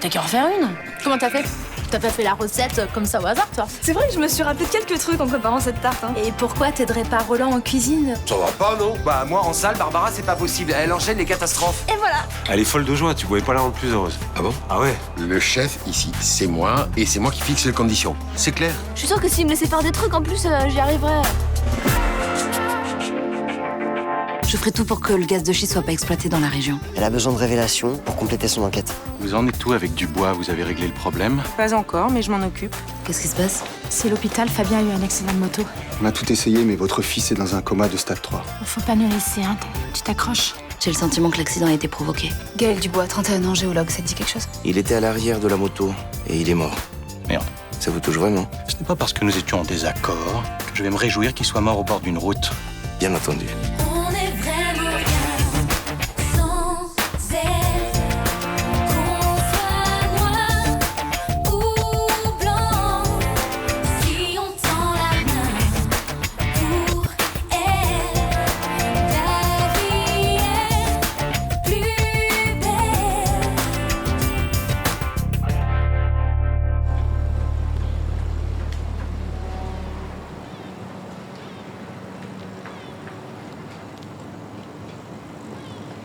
t'as qu'à en faire une. Comment t'as fait? T'as pas fait la recette comme ça au hasard, toi? C'est vrai que je me suis rappelé de quelques trucs en préparant cette tarte. Hein. Et pourquoi t'aiderais pas Roland en cuisine? Ça va pas, non? Bah moi en salle, Barbara, c'est pas possible. Elle enchaîne les catastrophes. Et voilà. Elle est folle de joie, tu pouvais pas la rendre plus heureuse. Ah bon? Ah ouais? Le chef, ici, c'est moi, et c'est moi qui fixe les conditions. C'est clair? Je suis sûre que s'il me laissait faire des trucs, en plus, j'y arriverais. Je ferai tout pour que le gaz de schiste soit pas exploité dans la région. Elle a besoin de révélations pour compléter son enquête. Vous en êtes où avec Dubois? Vous avez réglé le problème? Pas encore, mais je m'en occupe. Qu'est-ce qui se passe? C'est l'hôpital, Fabien a eu un accident de moto. On a tout essayé, mais votre fils est dans un coma de stade 3. Faut pas nous laisser, hein. Tu t'accroches. J'ai le sentiment que l'accident a été provoqué. Gaël Dubois, 31 ans, géologue, ça te dit quelque chose? Il était à l'arrière de la moto et il est mort. Merde. Ça vous touche vraiment? Ce n'est pas parce que nous étions en désaccord que je vais me réjouir qu'il soit mort au bord d'une route. Bien entendu. On est vraiment bien sans elle. Qu'on soit noir ou blanc, si on tend la main pour elle, la vie est plus belle.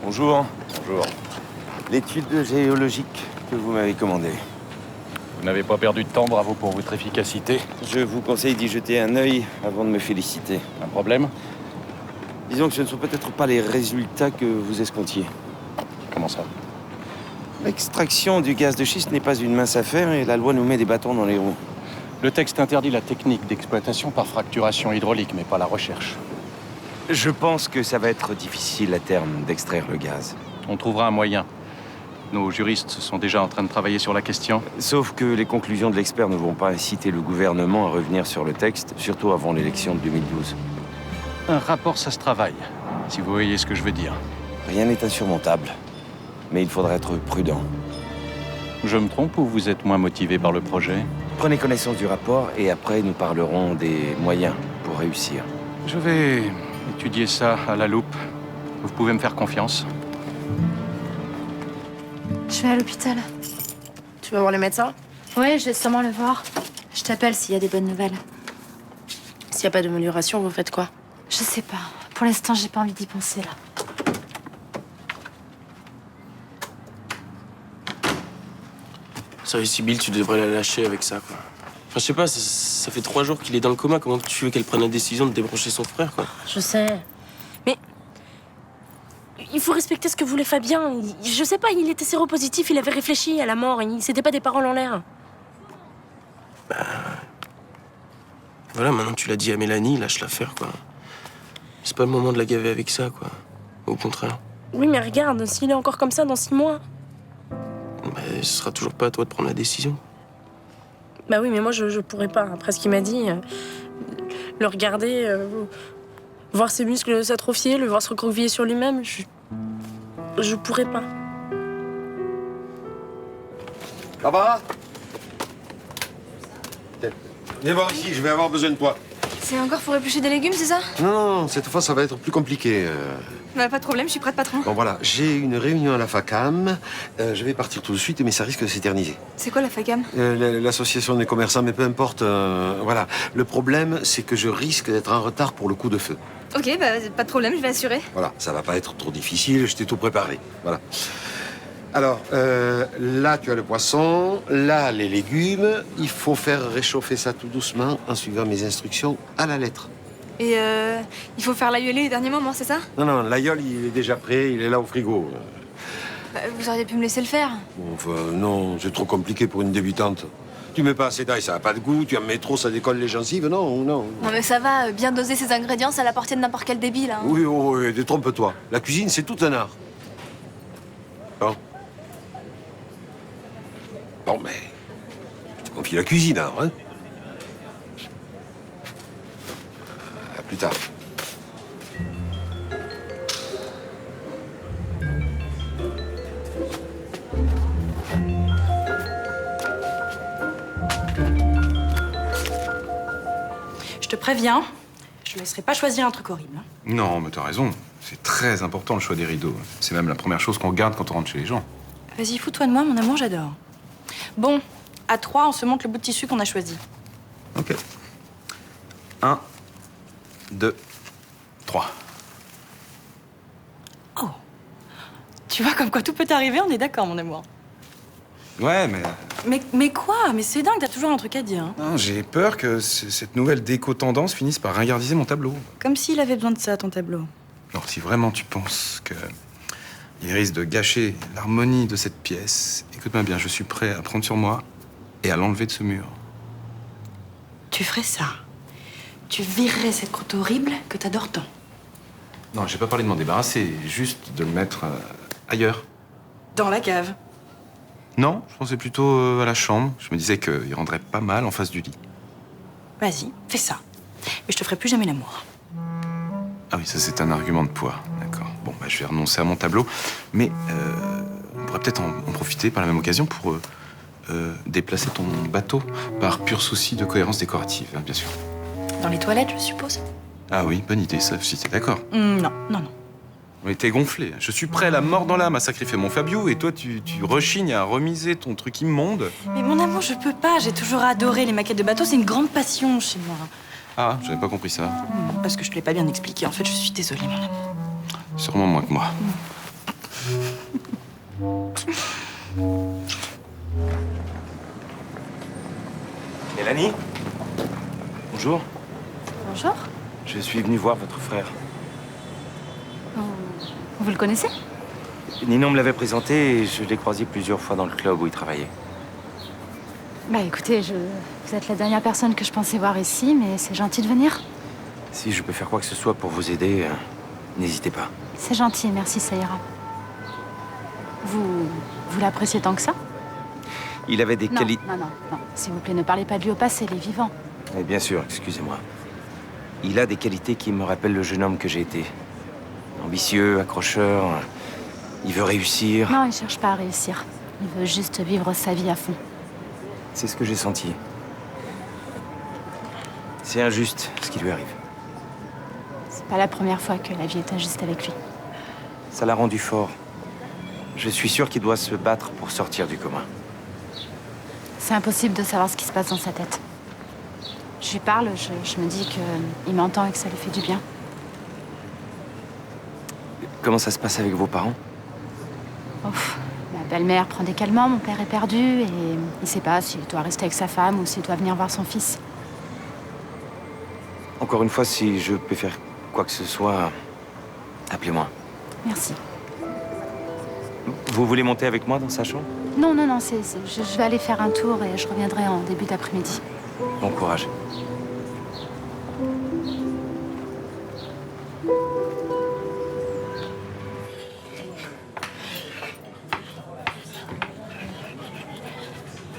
Bonjour. Bonjour. L'étude géologique que vous m'avez commandée. Vous n'avez pas perdu de temps, bravo pour votre efficacité. Je vous conseille d'y jeter un œil avant de me féliciter. Un problème? Disons que ce ne sont peut-être pas les résultats que vous escomptiez. Comment ça? L'extraction du gaz de schiste n'est pas une mince affaire et la loi nous met des bâtons dans les roues. Le texte interdit la technique d'exploitation par fracturation hydraulique, mais pas la recherche. Je pense que ça va être difficile à terme d'extraire le gaz. On trouvera un moyen. Nos juristes sont déjà en train de travailler sur la question. Sauf que les conclusions de l'expert ne vont pas inciter le gouvernement à revenir sur le texte, surtout avant l'élection de 2012. Un rapport, ça se travaille, si vous voyez ce que je veux dire. Rien n'est insurmontable, mais il faudra être prudent. Je me trompe ou vous êtes moins motivé par le projet? Prenez connaissance du rapport et après nous parlerons des moyens pour réussir. Je vais étudier ça à la loupe. Vous pouvez me faire confiance? Je vais à l'hôpital. Tu vas voir le médecin? Ouais, je vais sûrement le voir. Je t'appelle s'il y a des bonnes nouvelles. S'il n'y a pas d'amélioration, vous faites quoi? Je sais pas. Pour l'instant, j'ai pas envie d'y penser, là. Sérieux, Sibylle, tu devrais la lâcher avec ça, quoi. Enfin, je sais pas, ça fait 3 jours qu'il est dans le coma. Comment tu veux qu'elle prenne la décision de débrancher son frère, quoi? Je sais. Mais il faut respecter ce que voulait Fabien. Je sais pas, il était séropositif, il avait réfléchi à la mort. C'était pas des paroles en l'air. Voilà, maintenant tu l'as dit à Mélanie, lâche l'affaire, quoi. C'est pas le moment de la gaver avec ça, quoi. Au contraire. Oui, mais regarde, s'il est encore comme ça dans 6 mois... Ce sera toujours pas à toi de prendre la décision. Bah oui, mais moi, je pourrais pas. Après ce qu'il m'a dit, le regarder, voir ses muscles s'atrophier, le voir se recroqueviller sur lui-même, je pourrais pas. Barbara? Viens voir ici, je vais avoir besoin de toi. C'est encore pour éplucher des légumes, c'est ça? Non, cette fois, ça va être plus compliqué. Bah, pas de problème, je suis prête, patron. Bon, voilà, j'ai une réunion à la FACAM. Je vais partir tout de suite, mais ça risque de s'éterniser. C'est quoi la FACAM? L'association des commerçants, mais peu importe. Voilà. Le problème, c'est que je risque d'être en retard pour le coup de feu. Ok, bah, pas de problème, je vais assurer. Voilà, ça va pas être trop difficile, je t'ai tout préparé. Voilà. Alors, là, tu as le poisson, là, les légumes. Il faut faire réchauffer ça tout doucement en suivant mes instructions à la lettre. Et il faut faire l'aïeulé les derniers moments, c'est ça? Non, l'aïeul, il est déjà prêt, il est là au frigo. Bah, vous auriez pu me laisser le faire. Bon, enfin, non, c'est trop compliqué pour une débutante. Tu mets pas assez d'ail, ça n'a pas de goût. Tu en mets trop, ça décolle les gencives. Non. Non, mais ça va, bien doser ses ingrédients, c'est à la portée de n'importe quel débile. Hein. Oui, détrompe-toi. La cuisine, c'est tout un art. Bon, mais je te confie la cuisine, alors, hein. À plus tard. Je te préviens, je ne laisserai pas choisir un truc horrible. Non, mais t'as raison. C'est très important le choix des rideaux. C'est même la première chose qu'on regarde quand on rentre chez les gens. Vas-y, fous-toi de moi, mon amour, j'adore. Bon, à 3, on se montre le bout de tissu qu'on a choisi. Ok. 1, 2, 3. Oh. Tu vois, comme quoi tout peut arriver, on est d'accord, mon amour. Ouais, mais... Mais quoi? Mais c'est dingue, t'as toujours un truc à dire. Hein. Non, j'ai peur que cette nouvelle déco-tendance finisse par ringardiser mon tableau. Comme s'il avait besoin de ça, ton tableau. Alors, si vraiment tu penses que il risque de gâcher l'harmonie de cette pièce, écoute-moi bien, je suis prêt à prendre sur moi et à l'enlever de ce mur. Tu ferais ça. Tu virerais cette croûte horrible que t'adores tant. Non, j'ai pas parlé de m'en débarrasser, juste de le mettre ailleurs. Dans la cave. Non, je pensais plutôt à la chambre. Je me disais qu'il rendrait pas mal en face du lit. Vas-y, fais ça. Mais je te ferai plus jamais l'amour. Ah oui, ça c'est un argument de poids, d'accord. Bon, bah, je vais renoncer à mon tableau, mais on pourrait peut-être en profiter par la même occasion pour déplacer ton bateau par pur souci de cohérence décorative, hein, bien sûr. Dans les toilettes, je suppose. Ah oui, bonne idée, ça, si t'es d'accord. Non. Mais t'es gonflé. Je suis prêt, la mort dans l'âme, à sacrifier mon Fabio, et toi, tu rechignes à remiser ton truc immonde. Mais mon amour, je peux pas. J'ai toujours adoré les maquettes de bateaux. C'est une grande passion chez moi. Ah, j'avais pas compris ça. Parce que je te l'ai pas bien expliqué. En fait, je suis désolée, mon amour. Sûrement moins que moi. Mélanie? Bonjour. Bonjour. Je suis venu voir votre frère. Vous le connaissez? Ninon me l'avait présenté et je l'ai croisé plusieurs fois dans le club où il travaillait. Bah écoutez, vous êtes la dernière personne que je pensais voir ici, mais c'est gentil de venir. Si je peux faire quoi que ce soit pour vous aider, n'hésitez pas. C'est gentil, merci, ça ira. Vous l'appréciez tant que ça? Il avait des qualités... Non. S'il vous plaît, ne parlez pas de lui au passé, il est vivant. Eh bien sûr, excusez-moi. Il a des qualités qui me rappellent le jeune homme que j'ai été. Ambitieux, accrocheur, il veut réussir. Non, il cherche pas à réussir. Il veut juste vivre sa vie à fond. C'est ce que j'ai senti. C'est injuste, ce qui lui arrive. C'est pas la première fois que la vie est injuste avec lui. Ça l'a rendu fort. Je suis sûr qu'il doit se battre pour sortir du commun. C'est impossible de savoir ce qui se passe dans sa tête. Je lui parle, je me dis qu'il m'entend et que ça lui fait du bien. Comment ça se passe avec vos parents? Ouf, ma belle-mère prend des calmants, mon père est perdu et il sait pas s'il doit rester avec sa femme ou s'il doit venir voir son fils. Encore une fois, si je peux faire quoi que ce soit, appelez-moi. Merci. Vous voulez monter avec moi dans sa chambre? Non, je vais aller faire un tour et je reviendrai en début d'après-midi. Bon courage.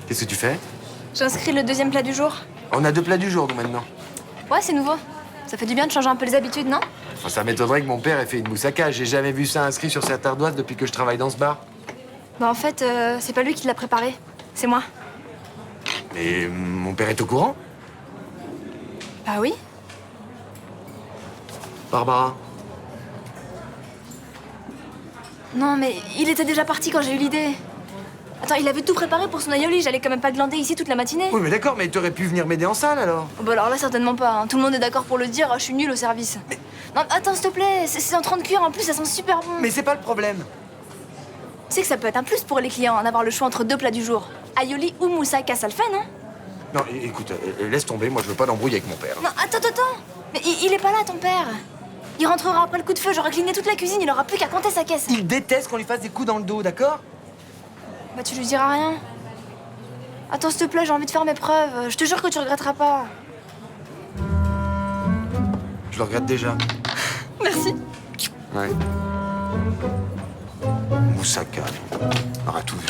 Qu'est-ce que tu fais? J'inscris le deuxième plat du jour. On a 2 plats du jour, nous, maintenant. Ouais, c'est nouveau. Ça fait du bien de changer un peu les habitudes, non? Enfin, ça m'étonnerait que mon père ait fait une moussaka. J'ai jamais vu ça inscrit sur cette ardoise depuis que je travaille dans ce bar. Bah en fait, c'est pas lui qui l'a préparé. C'est moi. Mais mon père est au courant? Bah oui. Barbara? Non, mais il était déjà parti quand j'ai eu l'idée. Attends, il avait tout préparé pour son aioli. J'allais quand même pas glander ici toute la matinée. Oui, mais d'accord, mais t'aurais pu venir m'aider en salle, alors. Oh, bah alors là, certainement pas. Hein. Tout le monde est d'accord pour le dire. Je suis nulle au service. Mais... Non, attends, s'il te plaît. C'est en train de cuire. En plus, ça sent super bon. Mais c'est pas le problème. Tu sais que ça peut être un plus pour les clients, d'avoir le choix entre 2 plats du jour. Aioli ou moussaka, ça le fait, non? Non, écoute, laisse tomber. Moi, je veux pas d'embrouille avec mon père. Non, attends. Mais il est pas là, ton père. Il rentrera après le coup de feu. J'aurai cleané toute la cuisine. Il aura plus qu'à compter sa caisse. Il déteste qu'on lui fasse des coups dans le dos, d'accord? Bah, tu lui diras rien. Attends, s'il te plaît, j'ai envie de faire mes preuves. Je te jure que tu regretteras pas. Je le regrette déjà. Merci. Ouais. Moussaka, on aura tout vu.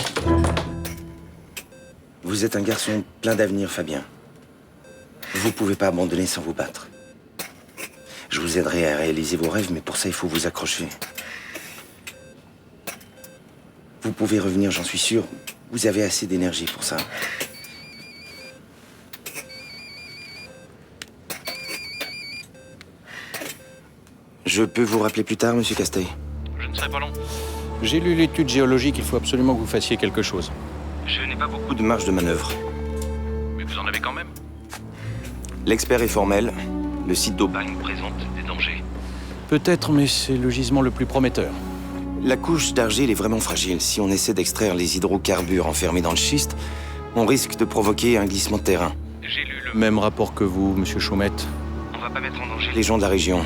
Vous êtes un garçon plein d'avenir, Fabien. Vous pouvez pas abandonner sans vous battre. Je vous aiderai à réaliser vos rêves, mais pour ça, il faut vous accrocher. Vous pouvez revenir, j'en suis sûr. Vous avez assez d'énergie pour ça. Je peux vous rappeler plus tard, monsieur Casteil? Je ne serai pas long. J'ai lu l'étude géologique, il faut absolument que vous fassiez quelque chose. Je n'ai pas beaucoup de marge de manœuvre. Mais vous en avez quand même. L'expert est formel. Le site d'Aubagne présente des dangers. Peut-être, mais c'est le gisement le plus prometteur. La couche d'argile est vraiment fragile. Si on essaie d'extraire les hydrocarbures enfermés dans le schiste, on risque de provoquer un glissement de terrain. J'ai lu le même rapport que vous, monsieur Chaumette. On va pas mettre en danger les gens de la région.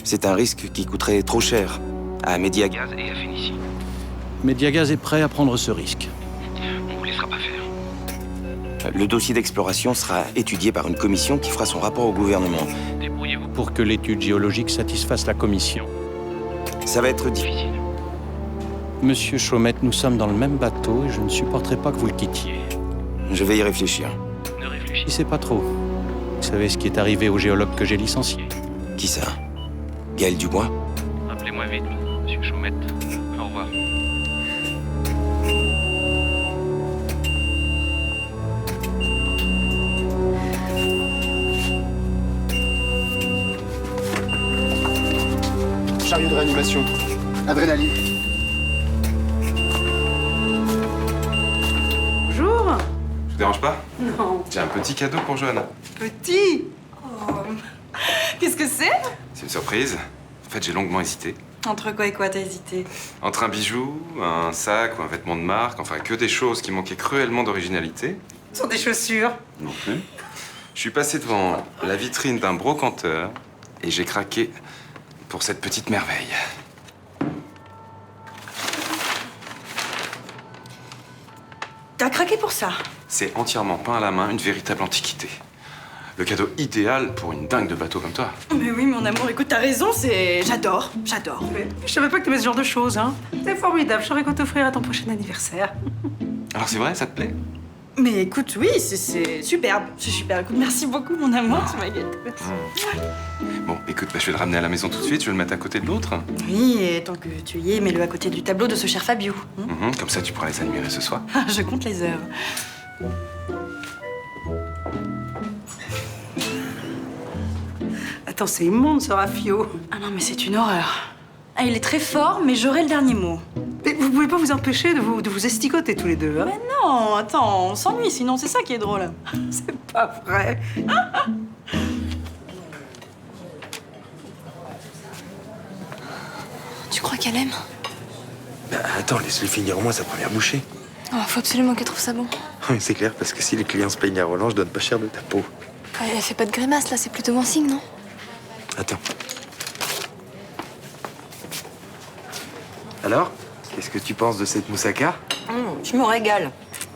C'est un risque qui coûterait trop cher à Mediagaz et à Phénicie. Mediagaz est prêt à prendre ce risque. On vous laissera pas faire. Le dossier d'exploration sera étudié par une commission qui fera son rapport au gouvernement. Débrouillez-vous pour que l'étude géologique satisfasse la commission. Ça va être difficile. Monsieur Chaumette, nous sommes dans le même bateau et je ne supporterai pas que vous le quittiez. Je vais y réfléchir. Ne réfléchissez pas trop. Vous savez ce qui est arrivé au géologue que j'ai licencié? Qui ça? Gaël Dubois? Rappelez-moi vite, monsieur Chaumette. Au revoir. Chariot de réanimation. Adrénaline. Bonjour. Je vous dérange pas? Non. J'ai un petit cadeau pour Johanna. Petit. Oh. Qu'est-ce que c'est? C'est une surprise. En fait, j'ai longuement hésité. Entre quoi et quoi t'as hésité? Entre un bijou, un sac ou un vêtement de marque, enfin que des choses qui manquaient cruellement d'originalité. Ce sont des chaussures. Non plus. Je suis passé devant la vitrine d'un brocanteur et j'ai craqué pour cette petite merveille. T'as craqué pour ça? C'est entièrement peint à la main, une véritable antiquité. Le cadeau idéal pour une dingue de bateau comme toi. Mais oui, mon amour, écoute, t'as raison, c'est... J'adore. Je savais pas que t'aimais ce genre de choses, hein. C'est formidable, je saurais quoi t'offrir à ton prochain anniversaire. Alors c'est vrai, ça te plaît? Mais écoute, oui, c'est superbe. C'est super. Écoute, merci beaucoup, mon amour, tu m'as gâté. Merci. Bon, écoute, je vais le ramener à la maison tout de suite, je vais le mettre à côté de l'autre. Oui, et tant que tu y es, mets-le à côté du tableau de ce cher Fabio. Comme ça, tu pourras les admirer ce soir. Je compte les heures. Attends, c'est immonde ce Raffio. Ah non, mais c'est une horreur. Ah, il est très fort, mais j'aurai le dernier mot. Mais vous pouvez pas vous empêcher de vous esticoter tous les deux, hein? Mais non, attends, on s'ennuie, sinon c'est ça qui est drôle. C'est pas vrai. Tu crois qu'elle aime? Bah, attends, laisse-le finir au moins sa première bouchée. Oh, faut absolument qu'elle trouve ça bon. Oui, c'est clair, parce que si les clients se plaignent à Roland, je donne pas cher de ta peau. Elle fait pas de grimace, là, c'est plutôt bon signe, non? Attends. Alors, qu'est-ce que tu penses de cette moussaka? Je me régale.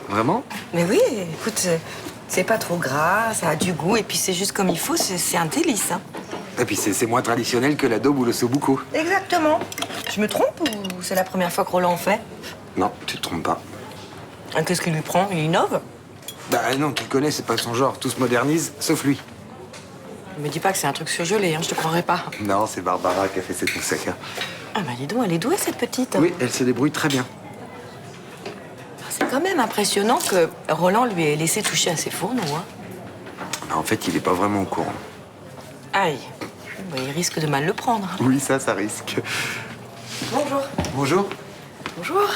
Vraiment? Mais oui, écoute, c'est pas trop gras, ça a du goût, et puis c'est juste comme il faut, c'est un délice. Hein. Et puis c'est moins traditionnel que la daube ou le sobuco. Exactement. Je me trompe ou c'est la première fois que Roland en fait? Non, tu te trompes pas. Qu'est-ce qu'il lui prend? Il innove? Bah non, tu le connais, c'est pas son genre. Tout se modernise, sauf lui. Me dis pas que c'est un truc surgelé, hein, je te croirais pas. Non, c'est Barbara qui a fait cette moussaka. Ah bah dis donc, elle est douée cette petite. Oui, elle se débrouille très bien. C'est quand même impressionnant que Roland lui ait laissé toucher à ses fourneaux. Hein. Bah, en fait, il est pas vraiment au courant. Aïe, bah, il risque de mal le prendre. Oui, ça risque. Bonjour. Bonjour. Bonjour.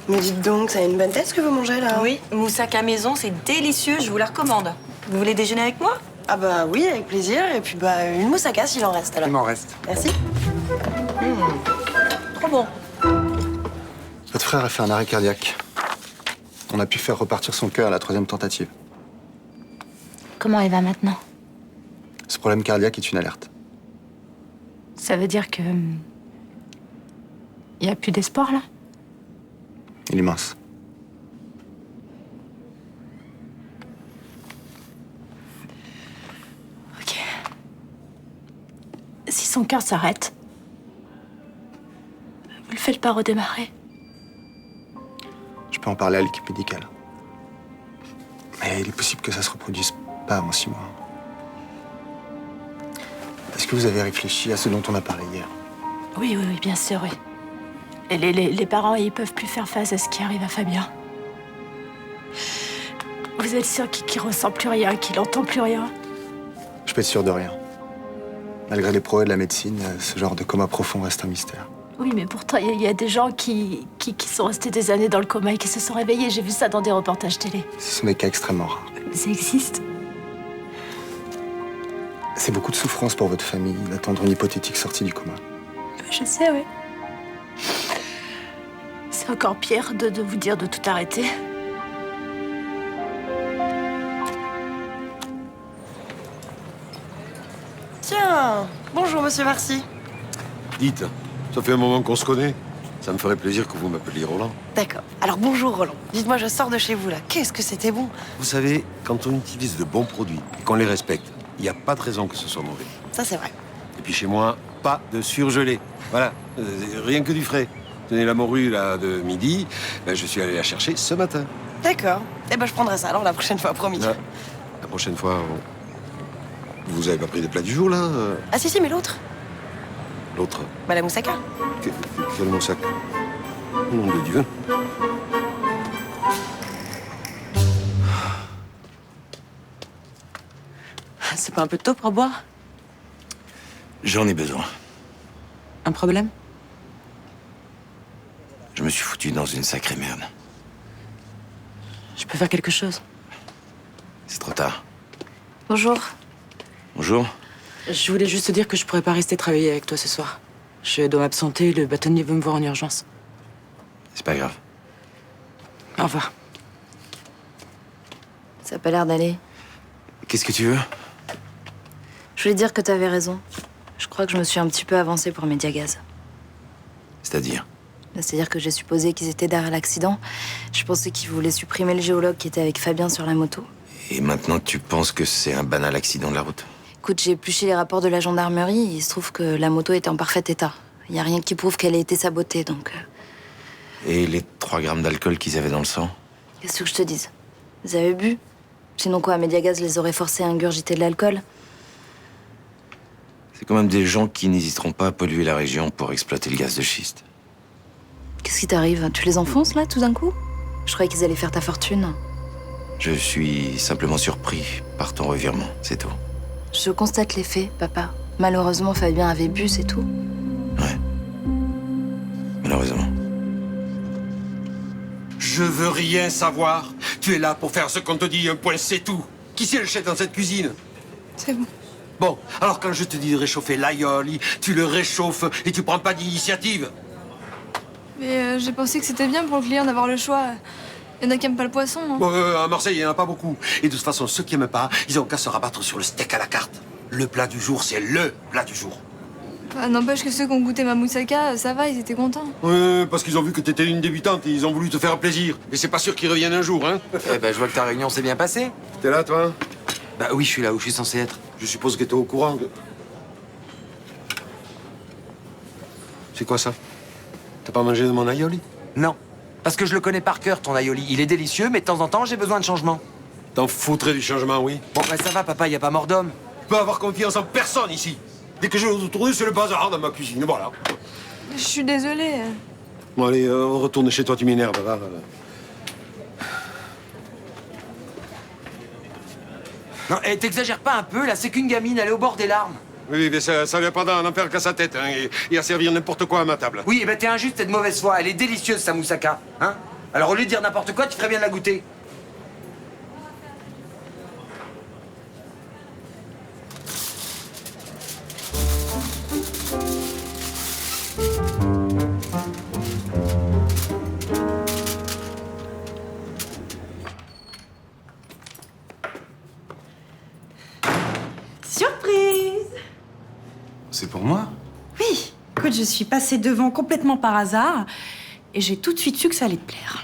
Mais dites donc, ça a une bonne tête ce que vous mangez là? Oui, moussaka maison, c'est délicieux, je vous la recommande. Vous voulez déjeuner avec moi? Ah bah oui, avec plaisir. Et puis bah une moussaka s'il en reste alors. Il m'en reste. Merci. Trop bon. Votre frère a fait un arrêt cardiaque. On a pu faire repartir son cœur à la 3e tentative. Comment il va maintenant? Ce problème cardiaque est une alerte. Ça veut dire que... Il n'y a plus d'espoir, là? Il est mince. Ok. Si son cœur s'arrête, vous le faites pas redémarrer? Je peux en parler à l'équipe médicale. Mais il est possible que ça se reproduise pas avant 6 mois. Est-ce que vous avez réfléchi à ce dont on a parlé hier? Oui, bien sûr, oui. Les parents, ils peuvent plus faire face à ce qui arrive à Fabien. Vous êtes sûr qu'il ressent plus rien, qu'il entend plus rien? Je peux être sûr de rien. Malgré les progrès de la médecine, ce genre de coma profond reste un mystère. Oui, mais pourtant, il y a des gens qui sont restés des années dans le coma et qui se sont réveillés. J'ai vu ça dans des reportages télé. Ce sont des cas extrêmement rares. Mais ça existe. C'est beaucoup de souffrance pour votre famille d'attendre une hypothétique sortie du coma. Je sais, oui. C'est encore pire de vous dire de tout arrêter. Tiens, bonjour, monsieur Marcy. Dites, ça fait un moment qu'on se connaît. Ça me ferait plaisir que vous m'appeliez Roland. D'accord. Alors bonjour, Roland. Dites-moi, je sors de chez vous, là. Qu'est-ce que c'était bon? Vous savez, quand on utilise de bons produits et qu'on les respecte, il n'y a pas de raison que ce soit mauvais. Ça, c'est vrai. Et puis chez moi, pas de surgelé. Voilà, rien que du frais. Tenez la morue là de midi, ben, je suis allé la chercher ce matin. D'accord. Eh ben, je prendrai ça alors la prochaine fois, promis. La prochaine fois, vous avez pas pris des plats du jour là Ah si, mais l'autre. L'autre. Bah, la moussaka. Quel moussaka? Au nom de Dieu. C'est pas un peu tôt pour boire? J'en ai besoin. Un problème? Je me suis foutu dans une sacrée merde. Je peux faire quelque chose? C'est trop tard. Bonjour. Bonjour. Je voulais juste te dire que je pourrais pas rester travailler avec toi ce soir. Je dois m'absenter, le bâtonnier veut me voir en urgence. C'est pas grave. Au revoir. Ça a pas l'air d'aller. Qu'est-ce que tu veux? Je voulais dire que t'avais raison. Je crois que je me suis un petit peu avancée pour Mediagaz. C'est-à-dire? C'est-à-dire que j'ai supposé qu'ils étaient derrière l'accident. Je pensais qu'ils voulaient supprimer le géologue qui était avec Fabien sur la moto. Et maintenant, tu penses que c'est un banal accident de la route? Écoute, j'ai épluché les rapports de la gendarmerie. Il se trouve que la moto était en parfait état. Il n'y a rien qui prouve qu'elle ait été sabotée, donc... Et les 3 grammes d'alcool qu'ils avaient dans le sang? Qu'est-ce que je te dise? Vous avez bu? Sinon quoi, Mediagaz les aurait forcés à ingurgiter de l'alcool? C'est quand même des gens qui n'hésiteront pas à polluer la région pour exploiter le gaz de schiste. Qu'est-ce qui t'arrive? Tu les enfonces, là, tout d'un coup? Je croyais qu'ils allaient faire ta fortune. Je suis simplement surpris par ton revirement, c'est tout. Je constate les faits, papa. Malheureusement, Fabien avait bu, c'est tout. Malheureusement. Je veux rien savoir. Tu es là pour faire ce qu'on te dit, un point, c'est tout. Qui c'est le chef dans cette cuisine? C'est bon. Bon, alors quand je te dis de réchauffer l'aïoli, tu le réchauffes et tu prends pas d'initiative. Mais j'ai pensé que c'était bien pour le client d'avoir le choix. Il y en a qui aiment pas le poisson. Hein. Bon, à Marseille, il y en a pas beaucoup. Et de toute façon, ceux qui aiment pas, ils ont qu'à se rabattre sur le steak à la carte. Le plat du jour, c'est le plat du jour. Bah, n'empêche que ceux qui ont goûté ma moussaka, ça va, ils étaient contents. Ouais, parce qu'ils ont vu que t'étais une débutante et ils ont voulu te faire plaisir. Et c'est pas sûr qu'ils reviennent un jour, hein. Eh ben, je vois que ta réunion s'est bien passée. T'es là, toi? Bah oui, je suis là où je suis censé être. Je suppose que t'es au courant que... C'est quoi ça? T'as pas mangé de mon aïoli? Non. Parce que je le connais par cœur, ton aïoli. Il est délicieux, mais de temps en temps, j'ai besoin de changement. T'en foutrais du changement, oui. Bon, bah ça va, papa, y a pas mort d'homme. Tu peux avoir confiance en personne ici. Dès que je vais retourner, c'est le bazar dans ma cuisine, voilà. Je suis désolée. Bon, allez, retourne chez toi, tu m'énerves, va. Non, et t'exagères pas un peu, là, c'est qu'une gamine, elle est au bord des larmes. Oui, mais ça lui a pas d'en faire qu'à sa tête, hein, et à servir n'importe quoi à ma table. Oui, et ben t'es injuste, t'es de mauvaise foi. Elle est délicieuse, sa moussaka, hein. Alors au lieu de dire n'importe quoi, tu ferais bien de la goûter. Surprise! C'est pour moi? Oui, écoute, je suis passée devant complètement par hasard et j'ai tout de suite su que ça allait te plaire.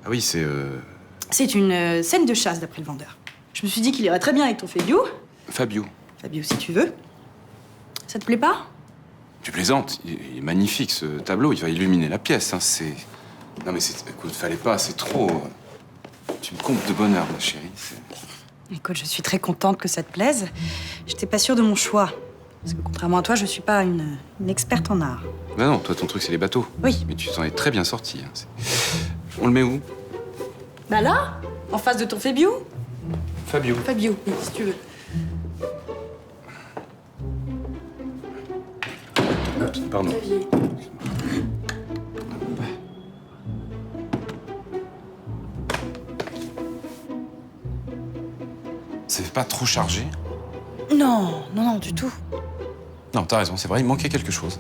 Ah oui, c'est... C'est une scène de chasse d'après le vendeur. Je me suis dit qu'il irait très bien avec ton Fabio. Fabio. Fabio, si tu veux. Ça te plaît pas? Tu plaisantes, il est magnifique ce tableau, il va illuminer la pièce, hein, c'est... Non mais c'est... Écoute, fallait pas, c'est trop... Tu me combles de bonheur, ma chérie. Écoute, je suis très contente que ça te plaise. J'étais pas sûre de mon choix. Parce que contrairement à toi, je suis pas une experte en art. Bah non, toi ton truc c'est les bateaux. Oui. Mais tu t'en es très bien sorti. Hein. On le met où? Bah là, en face de ton Fabio. Fabio. Fabio, oui, si tu veux. Pardon. Xavier. C'est pas trop chargé? Non, non, non, du tout. Non, t'as raison, c'est vrai, il manquait quelque chose.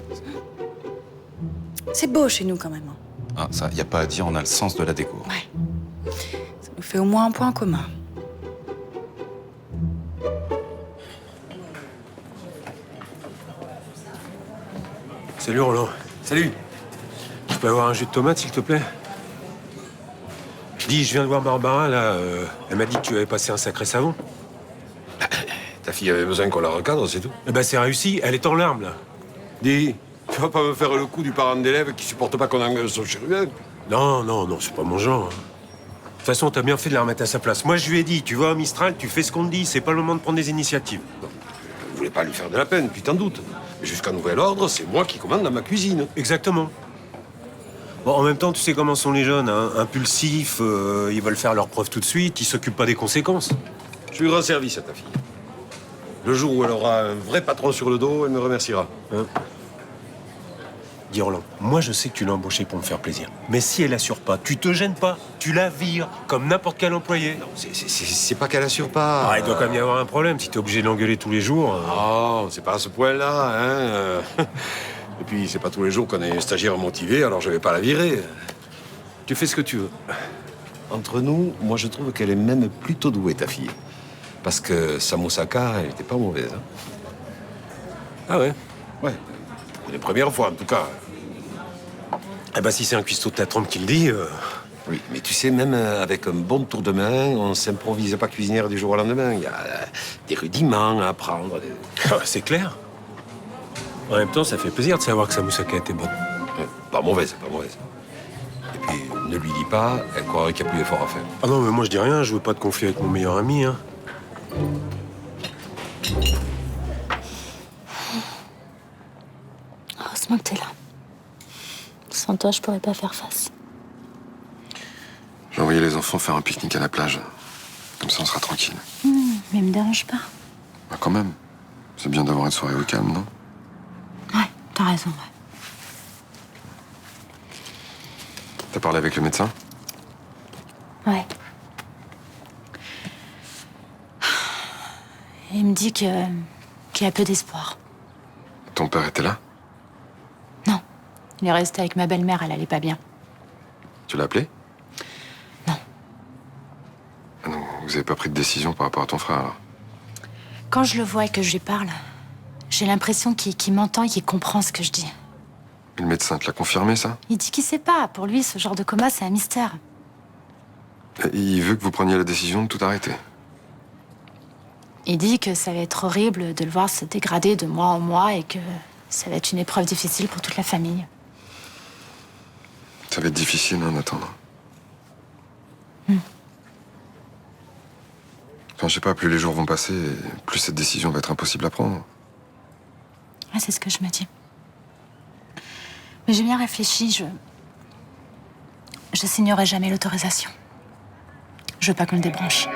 C'est beau chez nous quand même. Ah, ça, y a pas à dire, on a le sens de la déco. Ouais. Ça nous fait au moins un point commun. Salut Roland. Salut. Je peux avoir un jus de tomate, s'il te plaît? Dis, je viens de voir Barbara, là. Elle m'a dit que tu avais passé un sacré savon. Ta fille avait besoin qu'on la recadre, c'est tout. Eh ben, c'est réussi. Elle est en larmes, là. Dis, tu vas pas me faire le coup du parent d'élève qui supporte pas qu'on engueule son chirurgien? Non, non, non, c'est pas mon genre. De toute façon, t'as bien fait de la remettre à sa place. Moi, je lui ai dit, tu vois, Mistral, tu fais ce qu'on te dit. C'est pas le moment de prendre des initiatives. Je voulais pas lui faire de la peine, puis t'en doutes. Mais jusqu'à nouvel ordre, c'est moi qui commande dans ma cuisine. Exactement. Bon, en même temps, tu sais comment sont les jeunes, hein. Impulsifs, ils veulent faire leurs preuves tout de suite, ils s'occupent pas des conséquences. Je lui rends service à ta fille. Le jour où elle aura un vrai patron sur le dos, elle me remerciera. Hein? Dis Roland, moi je sais que tu l'as embauchée pour me faire plaisir. Mais si elle assure pas, tu te gênes pas, tu la vires, comme n'importe quel employé. Non, c'est pas qu'elle assure pas. Ah, il doit quand même y avoir un problème si t'es obligé de l'engueuler tous les jours. Non, c'est pas à ce point-là, hein. Et puis, c'est pas tous les jours qu'on a une stagiaire motivée, alors je vais pas la virer. Tu fais ce que tu veux. Entre nous, moi je trouve qu'elle est même plutôt douée, ta fille. Parce que sa moussaka, elle était pas mauvaise. Hein. Ah ouais? Ouais. Pour les premières fois, en tout cas. Eh ben, si c'est un cuistot de ta trempe qui le dit... Oui, mais tu sais, même avec un bon tour de main, on s'improvise pas cuisinière du jour au lendemain. Il y a des rudiments à apprendre. C'est clair. En même temps, ça fait plaisir de savoir que sa moussaka était bonne. Pas mauvaise, pas mauvaise. Et puis, ne lui dis pas, elle croirait qu'il n'y a plus d'effort à faire. Ah non, mais moi je dis rien, je veux pas te confier avec mon meilleur ami, hein. Heureusement que t'es là. Sans toi, je pourrais pas faire face. J'ai envoyé les enfants faire un pique-nique à la plage. Comme ça, on sera tranquille. Mais me dérange pas. Bah, quand même. C'est bien d'avoir une soirée au calme, non? Ouais, t'as raison, ouais. T'as parlé avec le médecin? Ouais. Il me dit qu'il y a peu d'espoir. Ton père était là? Non. Il est resté avec ma belle-mère, elle allait pas bien. Tu l'as appelé? Non. Ah non, vous avez pas pris de décision par rapport à ton frère, alors? Quand je le vois et que je lui parle, j'ai l'impression qu'il m'entend et qu'il comprend ce que je dis. Et le médecin te l'a confirmé, ça? Il dit qu'il sait pas. Pour lui, ce genre de coma, c'est un mystère. Et il veut que vous preniez la décision de tout arrêter. Il dit que ça va être horrible de le voir se dégrader de mois en mois et que ça va être une épreuve difficile pour toute la famille. Ça va être difficile, en attendant. Enfin, je sais pas, plus les jours vont passer, plus cette décision va être impossible à prendre. Ouais, c'est ce que je me dis. Mais j'ai bien réfléchi, je signerai jamais l'autorisation. Je veux pas qu'on le débranche.